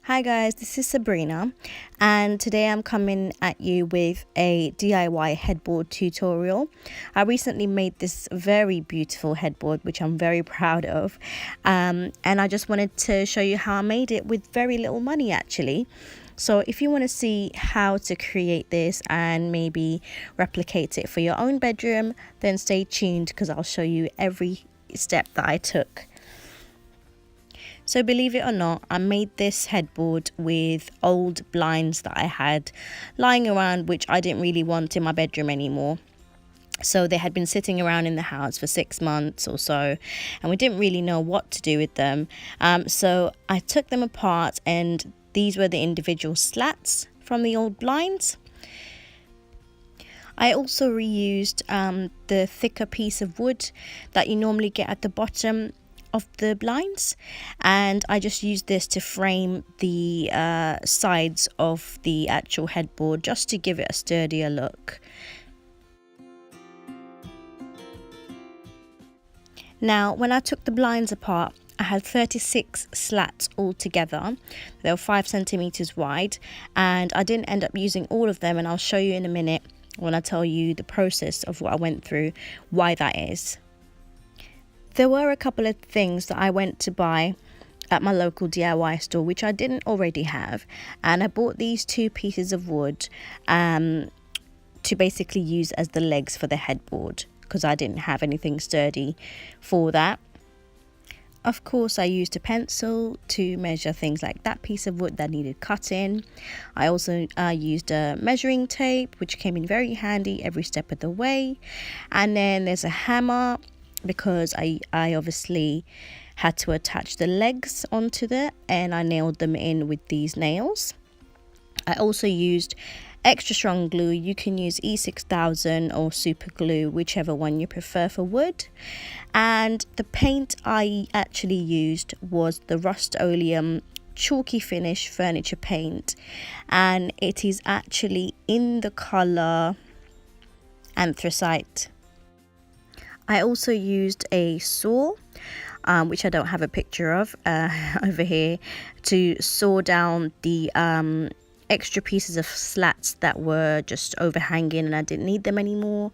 Hi guys, this is Sabrina and today I'm coming at you with a DIY headboard tutorial. I recently made this very beautiful headboard which I'm very proud of, and I just wanted to show you how I made it with very little money actually. So if you want to see how to create this and maybe replicate it for your own bedroom, then stay tuned because I'll show you every step that I took. So believe it or not, I made this headboard with old blinds that I had lying around, which I didn't really want in my bedroom anymore. So they had been sitting around in the house for 6 months or so, and we didn't really know what to do with them. So I took them apart, and these were the individual slats from the old blinds. I also reused the thicker piece of wood that you normally get at the bottom of the blinds, and I just used this to frame the sides of the actual headboard just to give it a sturdier look. Now when I took the blinds apart, I had 36 slats altogether. They were 5 centimeters wide, and I didn't end up using all of them, and I'll show you in a minute when I tell you the process of what I went through, why that is. There were a couple of things that I went to buy at my local DIY store which I didn't already have, and I bought these 2 pieces of wood to basically use as the legs for the headboard because I didn't have anything sturdy for that. Of course, I used a pencil to measure things like that piece of wood that needed cutting. I also used a measuring tape which came in very handy every step of the way, and then there's a hammer because I obviously had to attach the legs onto that, and I nailed them in with these nails. I also used extra strong glue. You can use E6000 or super glue, whichever one you prefer for wood. And the paint I actually used was the Rust-Oleum chalky finish furniture paint, and it is actually in the color anthracite. I also used a saw, which I don't have a picture of over here, to saw down the extra pieces of slats that were just overhanging and I didn't need them anymore,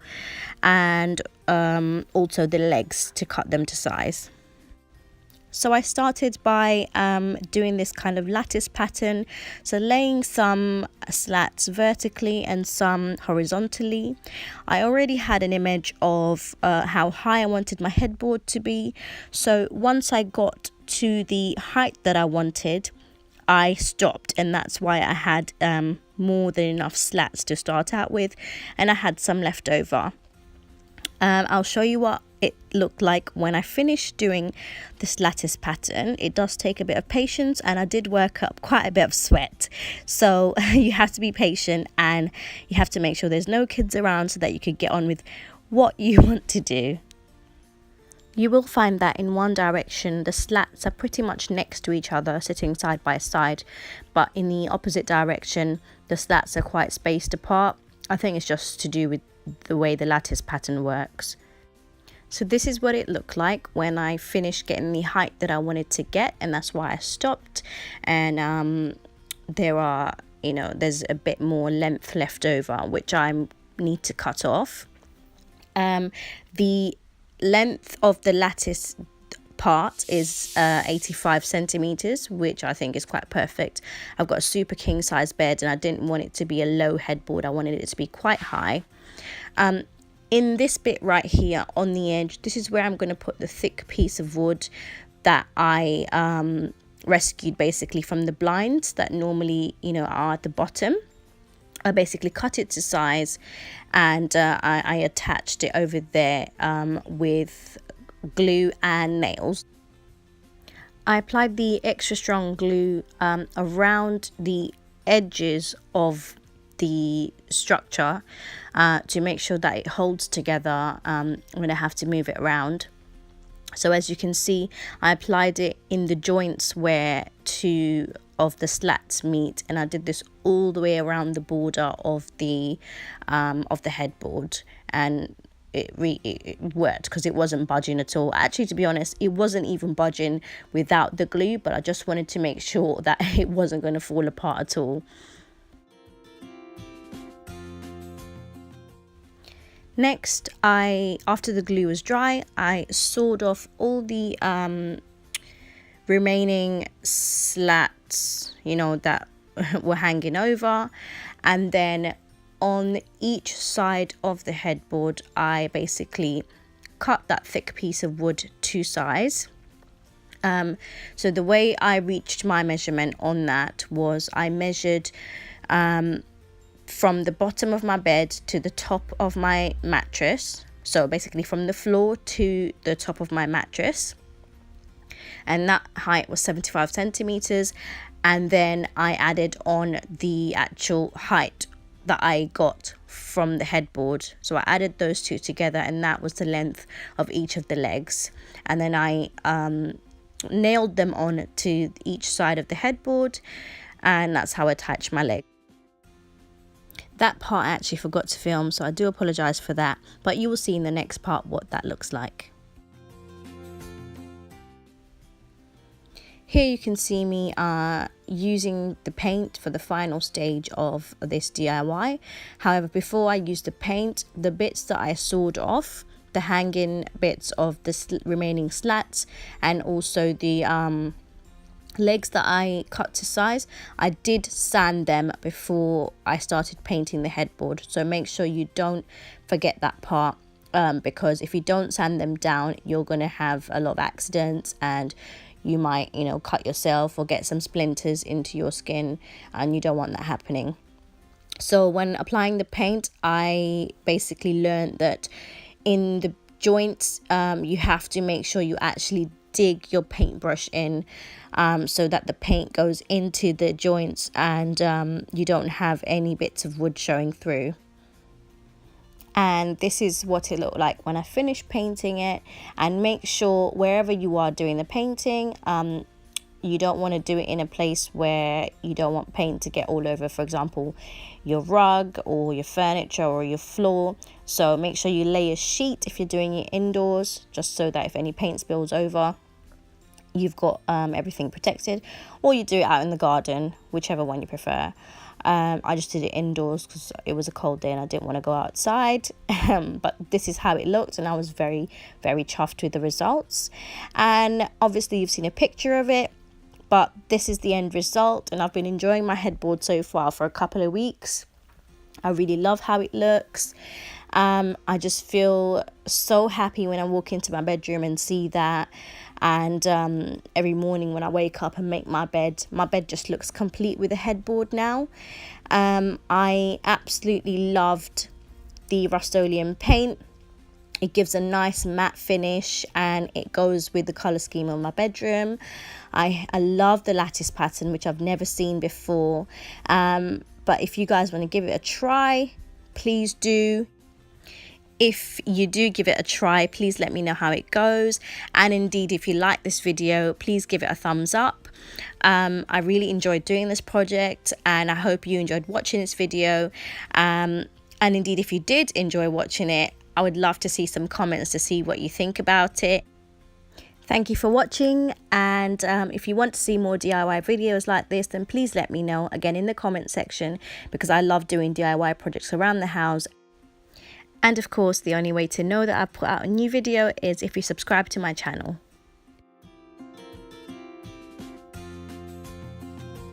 and also the legs to cut them to size. So I started by doing this kind of lattice pattern, so laying some slats vertically and some horizontally. I already had an image of how high I wanted my headboard to be, so once I got to the height that I wanted, I stopped, and that's why I had more than enough slats to start out with, and I had some left over. I'll show you what it looked like when I finished doing this lattice pattern. It does take a bit of patience, and I did work up quite a bit of sweat, so you have to be patient and you have to make sure there's no kids around so that you could get on with what you want to do. You will find that in one direction the slats are pretty much next to each other, sitting side by side, but in the opposite direction the slats are quite spaced apart. I think it's just to do with the way the lattice pattern works. So this is what it looked like when I finished getting the height that I wanted to get, and that's why I stopped. And there's a bit more length left over which I need to cut off. The length of the lattice part is 85 centimeters, which I think is quite perfect. I've got a super king size bed and I didn't want it to be a low headboard, I wanted it to be quite high. In this bit right here on the edge, this is where I'm going to put the thick piece of wood that I rescued basically from the blinds that normally are at the bottom. I basically cut it to size, and I attached it over there with glue and nails. I applied the extra strong glue around the edges of the structure to make sure that it holds together when I have to move it around. So as you can see, I applied it in the joints where 2 of the slats meet, and I did this all the way around the border of the headboard, and it worked, because it wasn't budging at all. Actually, to be honest, it wasn't even budging without the glue, but I just wanted to make sure that it wasn't going to fall apart at all. Next, after the glue was dry, I sawed off all the remaining slats, you know, that were hanging over, and then on each side of the headboard I basically cut that thick piece of wood to size. So the way I reached my measurement on that was I measured from the bottom of my bed to the top of my mattress, so basically from the floor to the top of my mattress, and that height was 75 centimeters. And then I added on the actual height that I got from the headboard, so I added those two together, and that was the length of each of the legs. And then I nailed them on to each side of the headboard, and that's how I attached my leg. That part I actually forgot to film, so I do apologize for that, but you will see in the next part what that looks like. Here you can see me using the paint for the final stage of this DIY. However, before I used the paint, the bits that I sawed off, the hanging bits of the remaining slats, and also the legs that I cut to size, I did sand them before I started painting the headboard. So make sure you don't forget that part, because if you don't sand them down, you're going to have a lot of accidents, and you might, you know, cut yourself or get some splinters into your skin, and you don't want that happening. So when applying the paint, I basically learned that in the joints, you have to make sure you actually dig your paintbrush in, so that the paint goes into the joints, and you don't have any bits of wood showing through. And this is what it looked like when I finished painting it. And make sure wherever you are doing the painting, you don't want to do it in a place where you don't want paint to get all over, for example, your rug or your furniture or your floor. So make sure you lay a sheet if you're doing it indoors, just so that if any paint spills over, you've got everything protected. Or you do it out in the garden, whichever one you prefer. I just did it indoors because it was a cold day and I didn't want to go outside. But this is how it looked, and I was very, very chuffed with the results. And obviously you've seen a picture of it, but this is the end result, and I've been enjoying my headboard so far for a couple of weeks. I really love how it looks. I just feel so happy when I walk into my bedroom and see that. And every morning when I wake up and make my bed just looks complete with a headboard now. I absolutely loved the Rust-Oleum paint. It gives a nice matte finish, and it goes with the color scheme of my bedroom. I love the lattice pattern, which I've never seen before. But if you guys want to give it a try, please do. If you do give it a try, please let me know how it goes. And indeed, if you like this video, please give it a thumbs up. I really enjoyed doing this project, and I hope you enjoyed watching this video. And indeed, if you did enjoy watching it, I would love to see some comments to see what you think about it. Thank you for watching, and if you want to see more DIY videos like this, then please let me know again in the comment section, because I love doing DIY projects around the house. And of course, the only way to know that I put out a new video is if you subscribe to my channel.